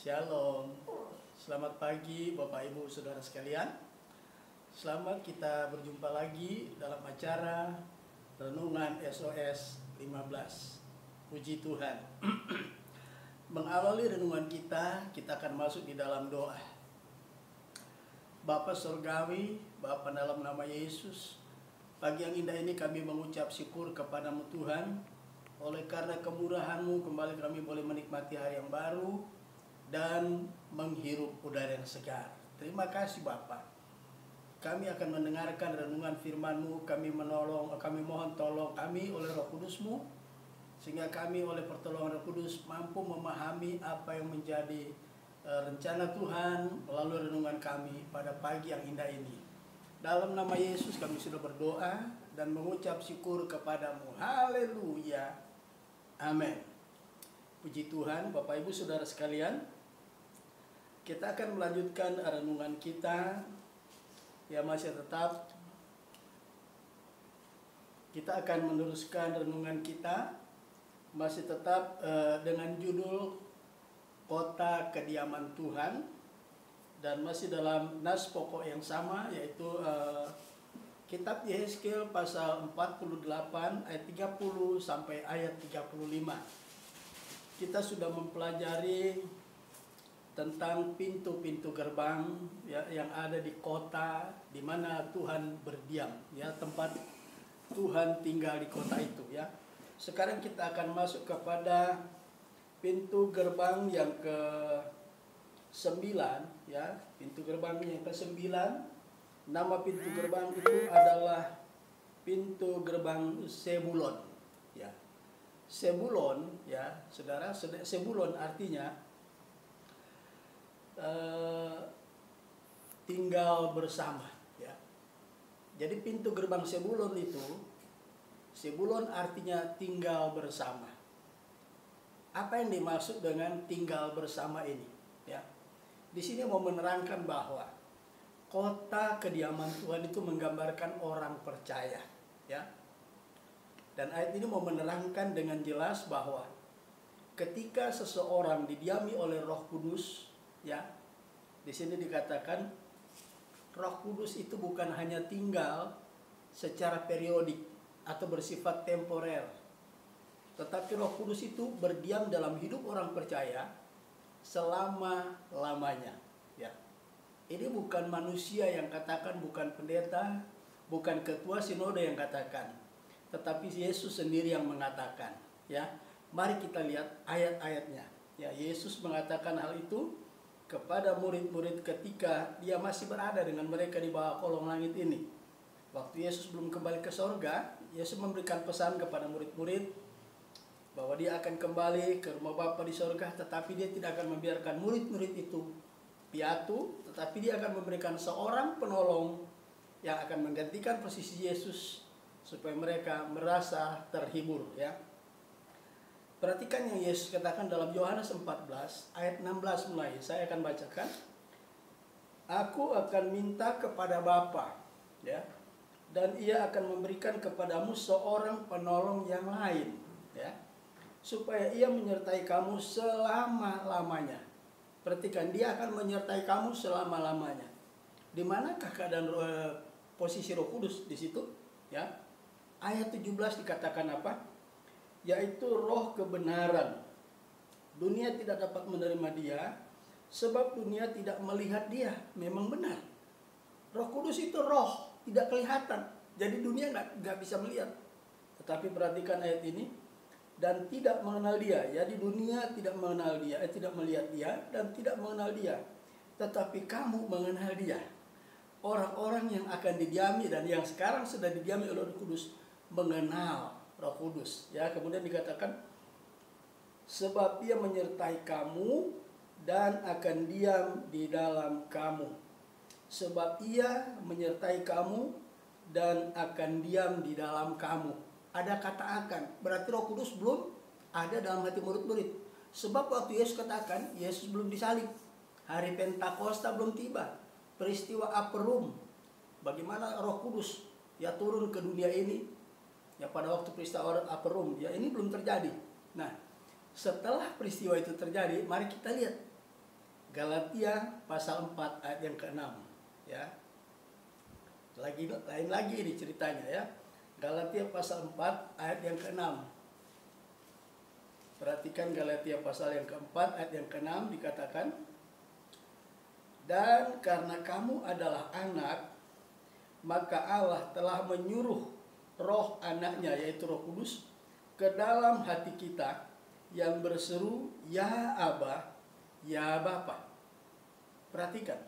Shalom, selamat pagi Bapak Ibu Saudara sekalian. Selamat kita berjumpa lagi dalam acara Renungan SOS 15. Puji Tuhan. Mengawali renungan kita akan masuk di dalam doa. Bapa Surgawi, Bapa dalam nama Yesus, pagi yang indah ini kami mengucap syukur kepadamu Tuhan. Oleh karena kemurahan-Mu kembali kami boleh menikmati hari yang baru dan menghirup udara yang segar. Terima kasih Bapa. Kami akan mendengarkan renungan firman-Mu. Kami mohon tolong kami oleh Roh Kudus-Mu, sehingga kami oleh pertolongan Roh Kudus mampu memahami apa yang menjadi rencana Tuhan melalui renungan kami pada pagi yang indah ini. Dalam nama Yesus kami sudah berdoa dan mengucap syukur kepadamu. Haleluya. Amin. Puji Tuhan, Bapak Ibu Saudara sekalian. Kita akan melanjutkan renungan kita. Ya, masih tetap kita akan meneruskan renungan kita. Masih tetap dengan judul Kota Kediaman Tuhan. Dan masih dalam nas pokok yang sama, yaitu Kitab Yehezkiel pasal 48 ayat 30 sampai ayat 35. Kita sudah mempelajari tentang pintu-pintu gerbang ya, yang ada di kota di mana Tuhan berdiam, ya, tempat Tuhan tinggal di kota itu, ya. Sekarang kita akan masuk kepada pintu gerbang yang ke-9, ya, pintu gerbang yang ke-9. Nama pintu gerbang itu adalah pintu gerbang Sebulon, ya. Sebulon, ya, saudara, Sebulon artinya tinggal bersama, ya. Jadi pintu gerbang Sebulon itu, Sebulon artinya tinggal bersama. Apa yang dimaksud dengan tinggal bersama ini, ya? Di sini mau menerangkan bahwa kota kediaman Tuhan itu menggambarkan orang percaya, ya. Dan ayat ini mau menerangkan dengan jelas bahwa ketika seseorang didiami oleh Roh Kudus, ya, di sini dikatakan Roh Kudus itu bukan hanya tinggal secara periodik atau bersifat temporer, tetapi Roh Kudus itu berdiam dalam hidup orang percaya selama-lamanya, ya. Ini bukan manusia yang katakan, bukan pendeta, bukan ketua sinode yang katakan, tetapi Yesus sendiri yang mengatakan, ya. Mari kita lihat ayat-ayatnya, ya. Yesus mengatakan hal itu kepada murid-murid ketika dia masih berada dengan mereka di bawah kolong langit ini. Waktu Yesus belum kembali ke sorga, Yesus memberikan pesan kepada murid-murid bahwa dia akan kembali ke rumah Bapa di sorga, tetapi dia tidak akan membiarkan murid-murid itu piatu, tetapi dia akan memberikan seorang penolong yang akan menggantikan posisi Yesus supaya mereka merasa terhibur, ya. Perhatikan yang Yesus katakan dalam Yohanes 14 ayat 16 mulai. Saya akan bacakan. Aku akan minta kepada Bapa, ya, dan Ia akan memberikan kepadamu seorang penolong yang lain, ya, supaya Ia menyertai kamu selama-lamanya. Perhatikan, Dia akan menyertai kamu selama-lamanya. Di manakah keadaan posisi Roh Kudus di situ, ya? Ayat 17 dikatakan apa? Yaitu roh kebenaran. Dunia tidak dapat menerima dia, sebab dunia tidak melihat dia. Memang benar. Roh Kudus itu roh, tidak kelihatan. Jadi dunia nggak bisa melihat. Tetapi perhatikan ayat ini. Dan tidak mengenal dia. Jadi dunia tidak mengenal dia, tidak melihat dia, dan tidak mengenal dia. Tetapi kamu mengenal dia. Orang-orang yang akan didiami dan yang sekarang sudah didiami oleh Roh Kudus mengenal Roh Kudus, ya. Kemudian dikatakan sebab Ia menyertai kamu dan akan diam di dalam kamu. Sebab Ia menyertai kamu dan akan diam di dalam kamu. Ada kata akan, berarti Roh Kudus belum ada dalam hati murid-murid. Sebab waktu Yesus katakan, Yesus belum disalib. Hari Pentakosta belum tiba. Peristiwa Aperum, bagaimana Roh Kudus ya turun ke dunia ini, ya, pada waktu peristiwa Aperum, ya, ini belum terjadi. Nah, setelah peristiwa itu terjadi, mari kita lihat Galatia pasal 4 ayat yang ke-6 ya. Lain lagi ini ceritanya ya. Galatia pasal 4 ayat yang ke-6. Perhatikan Galatia pasal yang keempat ayat yang ke-6 dikatakan, dan karena kamu adalah anak, maka Allah telah menyuruh roh anaknya, yaitu Roh Kudus, ke dalam hati kita yang berseru, ya Aba, ya Bapa. Perhatikan,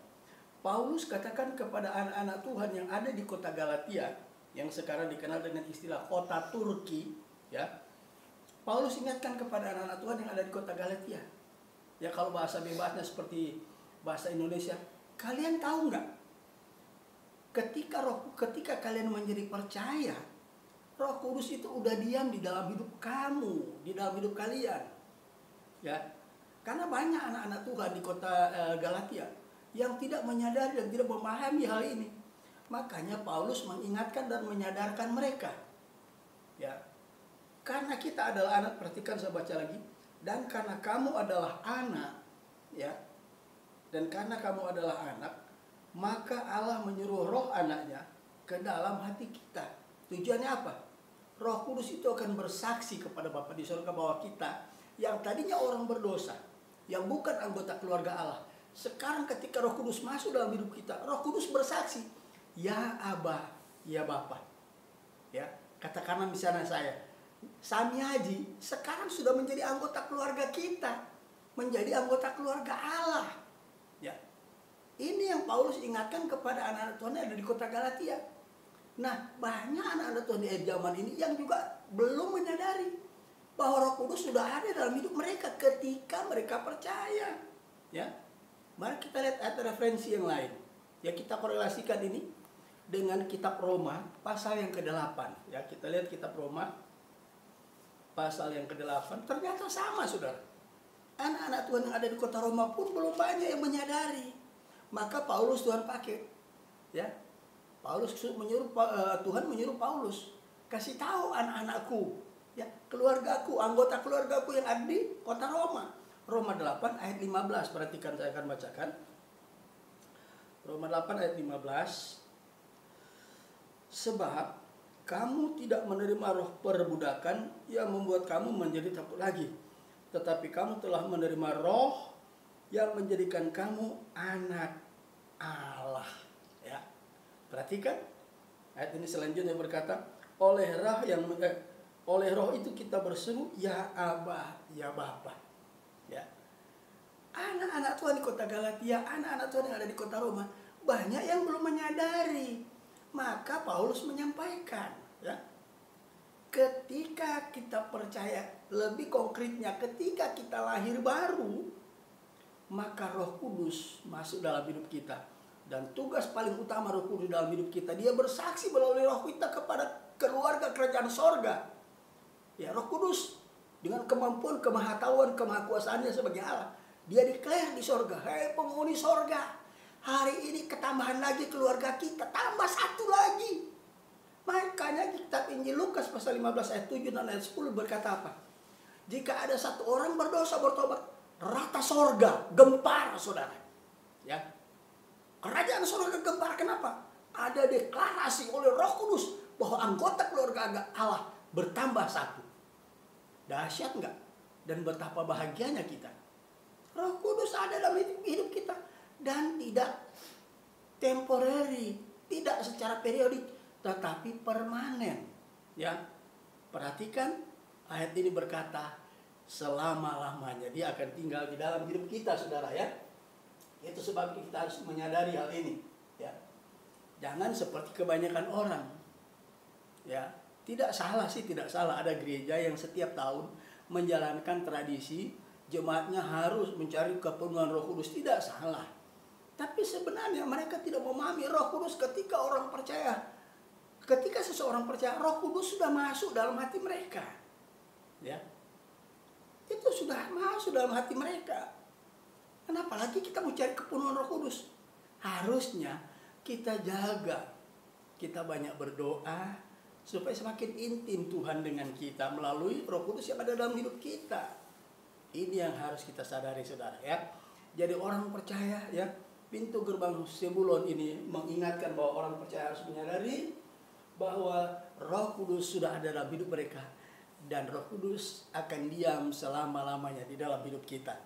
Paulus katakan kepada anak-anak Tuhan yang ada di kota Galatia, yang sekarang dikenal dengan istilah kota Turki, ya. Paulus ingatkan kepada anak-anak Tuhan yang ada di kota Galatia. Ya, kalau bahasa bebasnya seperti bahasa Indonesia, kalian tahu nggak? Ketika kalian menjadi percaya, Roh Kudus itu udah diam di dalam hidup kamu, di dalam hidup kalian. Ya, karena banyak anak-anak Tuhan di kota Galatia yang tidak menyadari dan tidak memahami hal ini. Makanya Paulus mengingatkan dan menyadarkan mereka. Ya, karena kita adalah anak, perhatikan saya baca lagi. Dan karena kamu adalah anak, ya, dan karena kamu adalah anak, maka Allah menyuruh roh anaknya ke dalam hati kita. Tujuannya apa? Roh Kudus itu akan bersaksi kepada Bapa di surga bahwa kita yang tadinya orang berdosa, yang bukan anggota keluarga Allah, sekarang ketika Roh Kudus masuk dalam hidup kita, Roh Kudus bersaksi, ya Aba, ya Bapa. Ya, katakanlah misalnya saya, Sami Haji sekarang sudah menjadi anggota keluarga kita, menjadi anggota keluarga Allah. Ya, ini yang Paulus ingatkan kepada anak-anak Tuhan yang ada di kota Galatia. Nah, banyak anak-anak Tuhan di zaman ini yang juga belum menyadari bahwa Roh Kudus sudah ada dalam hidup mereka ketika mereka percaya. Ya, mari kita lihat ada referensi yang lain. Ya, kita korelasikan ini dengan kitab Roma pasal yang ke-8. Ya, kita lihat kitab Roma pasal yang ke-8. Ternyata sama, saudara. Anak-anak Tuhan yang ada di kota Roma pun belum banyak yang menyadari. Maka Paulus Tuhan pakai. Ya, Tuhan menyuruh Paulus, kasih tahu anak-anakku, ya, keluargaku, anggota keluargaku yang ada di kota Roma. Roma 8 ayat 15, perhatikan saya akan bacakan. Roma 8 ayat 15. Sebab kamu tidak menerima roh perbudakan yang membuat kamu menjadi takut lagi, tetapi kamu telah menerima roh yang menjadikan kamu anak Allah. Ya, perhatikan ayat ini selanjutnya berkata, oleh roh itu kita berseru, ya Aba, ya Bapa. Ya, anak-anak Tuhan di kota Galatia, anak-anak Tuhan yang ada di kota Roma, banyak yang belum menyadari. Maka Paulus menyampaikan, ya, ketika kita percaya, lebih konkretnya ketika kita lahir baru, maka Roh Kudus masuk dalam hidup kita. Dan tugas paling utama Roh Kudus dalam hidup kita, dia bersaksi melalui roh kita kepada keluarga kerajaan sorga. Ya, Roh Kudus dengan kemampuan, kemahatauan, kemahakuasaannya sebagai Allah, dia declare di sorga, hei penghuni sorga, hari ini ketambahan lagi keluarga kita, tambah satu lagi. Makanya kitab Injil Lukas pasal 15 ayat 7 dan ayat 10 berkata apa? Jika ada satu orang berdosa bertobat, rata sorga gempar, saudara. Ya, kerajaan sorga gempar. Kenapa? Ada deklarasi oleh Roh Kudus bahwa anggota keluarga Allah bertambah satu. Dahsyat enggak? Dan betapa bahagianya kita. Roh Kudus ada dalam hidup kita. Dan tidak temporary, tidak secara periodik, tetapi permanen. Ya, perhatikan ayat ini berkata selama-lamanya dia akan tinggal di dalam hidup kita, saudara, ya. Itu sebab kita harus menyadari hal ini. Ya, jangan seperti kebanyakan orang. Ya, tidak salah sih, tidak salah ada gereja yang setiap tahun menjalankan tradisi jemaatnya harus mencari kepenuhan Roh Kudus, tidak salah. Tapi sebenarnya mereka tidak memahami Roh Kudus ketika orang percaya. Ketika seseorang percaya, Roh Kudus sudah masuk dalam hati mereka. Ya, itu sudah masuk dalam hati mereka. Kenapa lagi kita mau cari kepenuhan Roh Kudus? Harusnya kita jaga, kita banyak berdoa supaya semakin intim Tuhan dengan kita melalui Roh Kudus yang ada dalam hidup kita. Ini yang harus kita sadari, saudara, ya. Jadi orang percaya ya, pintu gerbang Zebulon ini mengingatkan bahwa orang percaya harus menyadari bahwa Roh Kudus sudah ada dalam hidup mereka, dan Roh Kudus akan diam selama-lamanya di dalam hidup kita.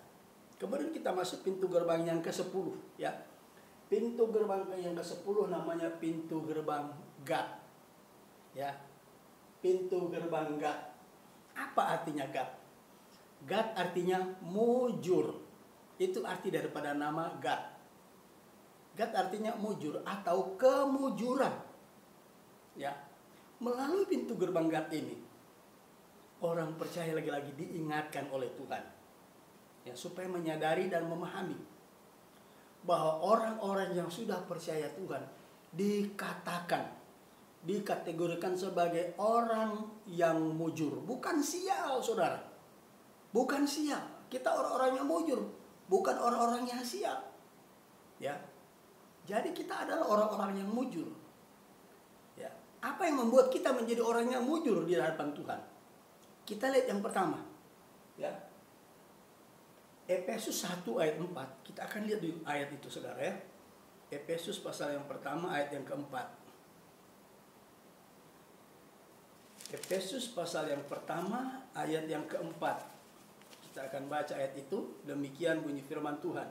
Kemudian kita masuk pintu gerbang yang ke-10 ya. Pintu gerbang yang ke-10 namanya pintu gerbang Gad. Ya. Pintu gerbang Gad. Apa artinya Gad? Gad artinya mujur. Itu arti daripada nama Gad. Gad artinya mujur atau kemujuran. Ya. Melalui pintu gerbang Gad ini, orang percaya lagi-lagi diingatkan oleh Tuhan ya, supaya menyadari dan memahami bahwa orang-orang yang sudah percaya Tuhan dikategorikan sebagai orang yang mujur, bukan sial, saudara. Bukan sial. Kita orang-orang yang mujur, bukan orang-orang yang sial. Ya. Jadi kita adalah orang-orang yang mujur. Ya. Apa yang membuat kita menjadi orang yang mujur di hadapan Tuhan? Kita lihat yang pertama. Ya. Efesus 1 ayat 4. Kita akan lihat di ayat itu, saudara ya. Efesus pasal yang pertama ayat yang keempat. Efesus pasal yang pertama ayat yang keempat. Kita akan baca ayat itu. Demikian bunyi firman Tuhan.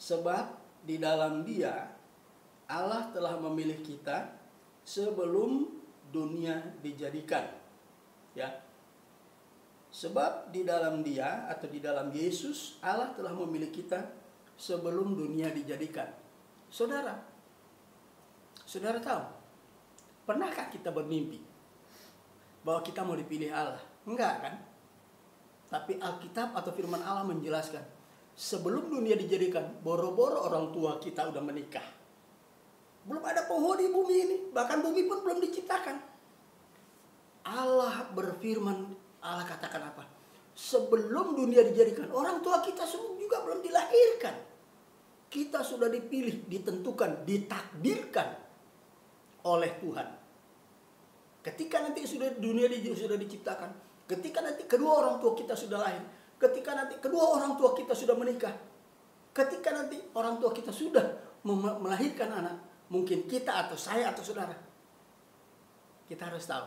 Sebab di dalam Dia Allah telah memilih kita sebelum dunia dijadikan. Ya. Sebab di dalam Dia atau di dalam Yesus Allah telah memilih kita sebelum dunia dijadikan. Saudara tahu, pernahkah kita bermimpi bahwa kita mau dipilih Allah? Enggak kan? Tapi Alkitab atau firman Allah menjelaskan, sebelum dunia dijadikan, boro-boro orang tua kita udah menikah. Belum ada penghuni bumi ini, bahkan bumi pun belum diciptakan. Allah berfirman, Allah katakan apa? Sebelum dunia dijadikan, orang tua kita juga belum dilahirkan. Kita sudah dipilih, ditentukan, ditakdirkan oleh Tuhan. Ketika nanti dunia sudah diciptakan, ketika nanti kedua orang tua kita sudah lahir, ketika nanti kedua orang tua kita sudah menikah, ketika nanti orang tua kita sudah melahirkan anak, mungkin kita atau saya atau saudara, kita harus tahu,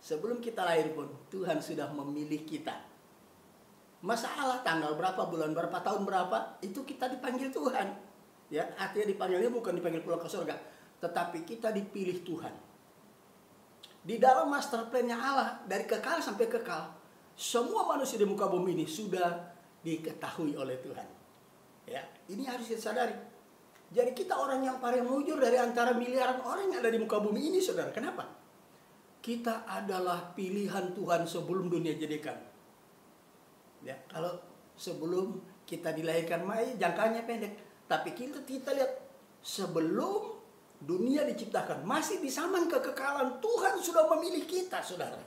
sebelum kita lahir pun Tuhan sudah memilih kita. Masalah tanggal berapa, bulan berapa, tahun berapa, itu kita dipanggil Tuhan. Ya, artinya dipanggilnya bukan dipanggil pulang ke surga, tetapi kita dipilih Tuhan. Di dalam master plan-nya Allah dari kekal sampai kekal, semua manusia di muka bumi ini sudah diketahui oleh Tuhan. Ya, ini harus disadari. Jadi kita orang yang paling mujur dari antara miliaran orang yang ada di muka bumi ini, saudara. Kenapa? Kita adalah pilihan Tuhan sebelum dunia jadikan. Ya, kalau sebelum kita dilahirkan, jangkanya pendek. Tapi kita lihat sebelum dunia diciptakan, masih di zaman kekekalan, Tuhan sudah memilih kita, saudara.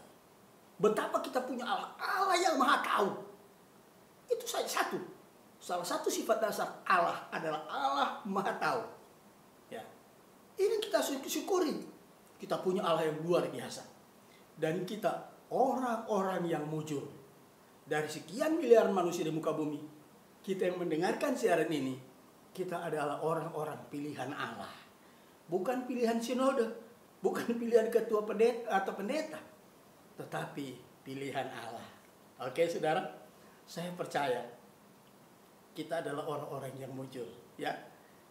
Betapa kita punya Allah, Allah yang maha tahu. Itu saja satu. Salah satu sifat dasar Allah adalah Allah maha tahu. Ya. Ini kita syukuri. Kita punya Allah yang luar biasa. Dan kita orang-orang yang mujur. Dari sekian miliar manusia di muka bumi, kita yang mendengarkan siaran ini, kita adalah orang-orang pilihan Allah. Bukan pilihan sinode, bukan pilihan ketua pendeta atau pendeta, tetapi pilihan Allah. Oke, saudara, saya percaya kita adalah orang-orang yang mujur. Ya,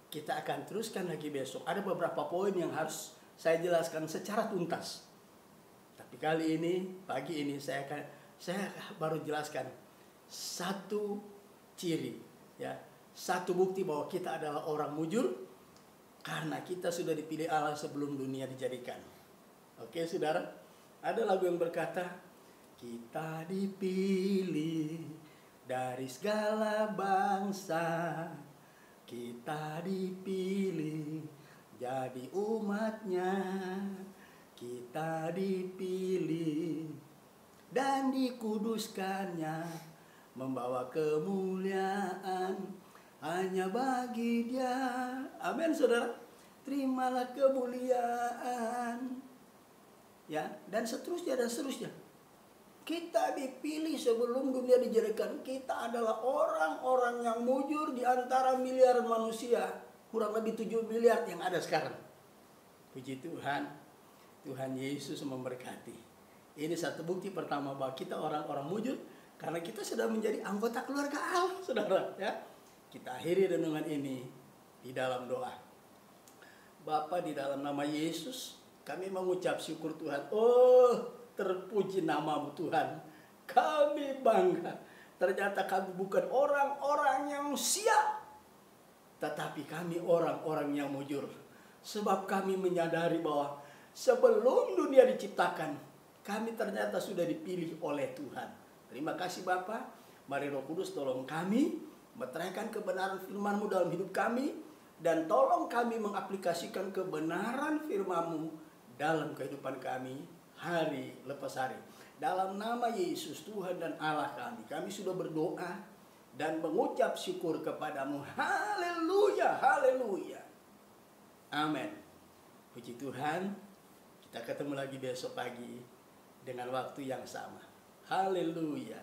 kita akan teruskan lagi besok. Ada beberapa poin yang harus saya jelaskan secara tuntas. Tapi kali ini, pagi ini saya baru jelaskan satu ciri, ya, satu bukti bahwa kita adalah orang mujur karena kita sudah dipilih Allah sebelum dunia dijadikan. Oke, saudara, ada lagu yang berkata, kita dipilih dari segala bangsa, kita dipilih jadi umatnya, kita dipilih dan dikuduskannya, membawa kemuliaan hanya bagi Dia. Amin, saudara. Terimalah kemuliaan. Ya, dan seterusnya dan seterusnya. Kita dipilih sebelum dunia dijadikan. Kita adalah orang-orang yang mujur di antara miliaran manusia. Kurang lebih 7 miliar yang ada sekarang. Puji Tuhan. Tuhan Yesus memberkati. Ini satu bukti pertama bahwa kita orang-orang mujur. Karena kita sudah menjadi anggota keluarga Allah, saudara. Ya. Kita akhiri renungan ini di dalam doa. Bapa, di dalam nama Yesus, kami mengucap syukur Tuhan. Oh, terpuji namamu Tuhan. Kami bangga. Ternyata kami bukan orang-orang yang siap, tetapi kami orang-orang yang mujur. Sebab kami menyadari bahwa sebelum dunia diciptakan, kami ternyata sudah dipilih oleh Tuhan. Terima kasih Bapa. Mari Roh Kudus tolong kami meterangkan kebenaran firman-Mu dalam hidup kami. Dan tolong kami mengaplikasikan kebenaran firman-Mu dalam kehidupan kami hari lepas hari. Dalam nama Yesus Tuhan dan Allah kami sudah berdoa dan mengucap syukur kepadamu. Haleluya, haleluya. Amin. Puji Tuhan. Kita ketemu lagi besok pagi dengan waktu yang sama. Haleluya.